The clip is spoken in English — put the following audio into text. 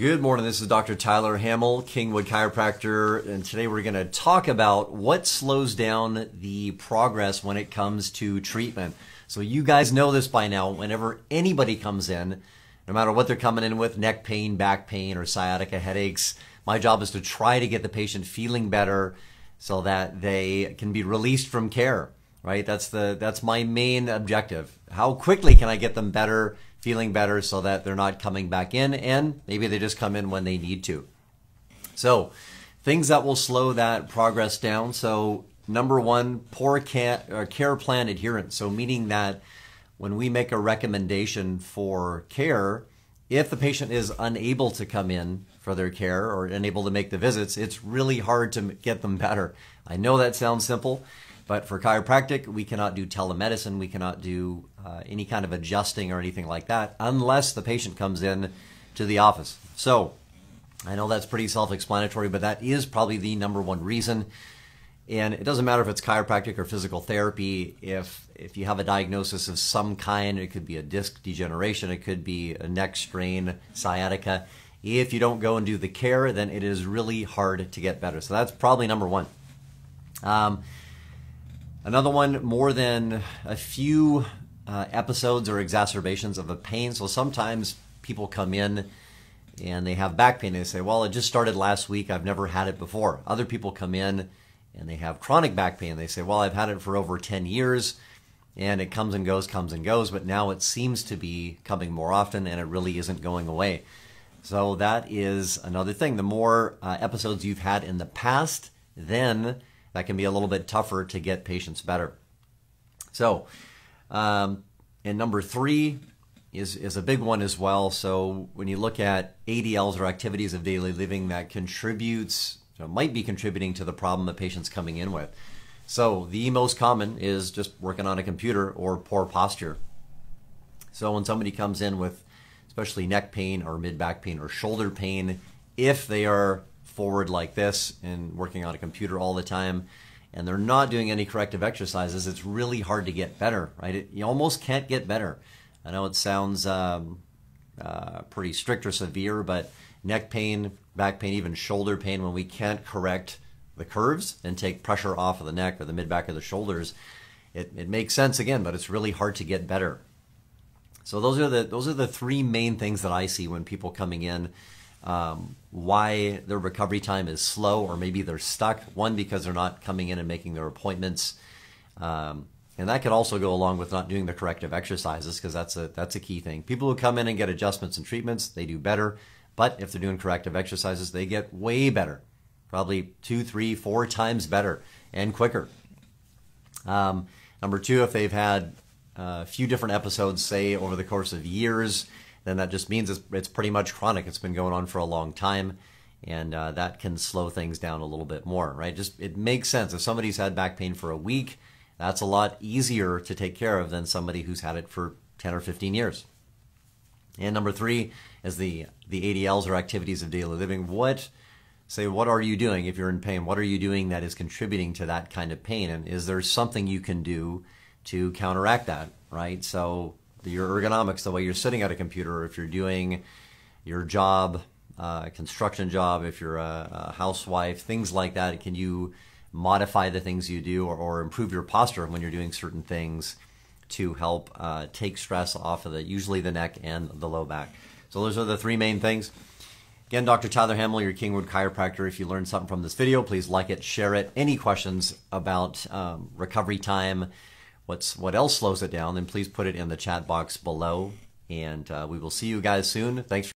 Good morning, this is Dr. Tyler Hamel, Kingwood Chiropractor, and today we're going to talk about what slows down the progress when it comes to treatment. So you guys know this by now. Whenever anybody comes in, no matter what they're coming in with, neck pain, back pain, or sciatica headaches, my job is to try to get the patient feeling better so that they can be released from care, right? That's my main objective. How quickly can I get them better, feeling better, so that they're not coming back in, and maybe they just come in when they need to. So things that will slow that progress down. So number one, poor care plan adherence. So meaning that when we make a recommendation for care, if the patient is unable to come in for their care or unable to make the visits, it's really hard to get them better. I know that sounds simple, but for chiropractic, we cannot do telemedicine. We cannot do any kind of adjusting or anything like that unless the patient comes in to the office. So I know that's pretty self-explanatory, but that is probably the number one reason. And it doesn't matter if it's chiropractic or physical therapy. If you have a diagnosis of some kind, it could be a disc degeneration, it could be a neck strain, sciatica. If you don't go and do the care, then it is really hard to get better. So that's probably number one. Another one, more than a few episodes or exacerbations of a pain. So sometimes people come in and they have back pain. They say, well, it just started last week. I've never had it before. Other people come in and they have chronic back pain. They say, well, I've had it for over 10 years and it comes and goes, but now it seems to be coming more often and it really isn't going away. So that is another thing. The more episodes you've had in the past, then that can be a little bit tougher to get patients better. So, and number three is a big one as well. So when you look at ADLs or activities of daily living that contributes, might be contributing to the problem the patient's coming in with. So the most common is just working on a computer or poor posture. So when somebody comes in with especially neck pain or mid-back pain or shoulder pain, if they are forward like this and working on a computer all the time and they're not doing any corrective exercises, it's really hard to get better, right? You almost can't get better. I know it sounds pretty strict or severe, but neck pain, back pain, even shoulder pain, when we can't correct the curves and take pressure off of the neck or the mid-back of the shoulders, it makes sense again, but it's really hard to get better. So those are the three main things that I see when people coming in, why their recovery time is slow, or maybe they're stuck. One, because they're not coming in and making their appointments. And that could also go along with not doing the corrective exercises, because that's a key thing. People who come in and get adjustments and treatments, they do better. But if they're doing corrective exercises, they get way better. Probably 2, 3, 4 times better and quicker. Number two, if they've had a few different episodes, say over the course of years, then that just means it's pretty much chronic. It's been going on for a long time, and that can slow things down a little bit more, right? It makes sense. If somebody's had back pain for a week, that's a lot easier to take care of than somebody who's had it for 10 or 15 years. And number three is the ADLs, or activities of daily living. What are you doing if you're in pain? What are you doing that is contributing to that kind of pain? And is there something you can do to counteract that, right? So your ergonomics, the way you're sitting at a computer, or if you're doing your job, construction job, if you're a housewife, things like that, can you modify the things you do or improve your posture when you're doing certain things to help take stress off of usually the neck and the low back? So those are the three main things. Again, Dr. Tyler Hamel, your Kingwood Chiropractor. If you learned something from this video, please like it, share it. Any questions about recovery time, what else slows it down, then please put it in the chat box below. And we will see you guys soon. Thanks.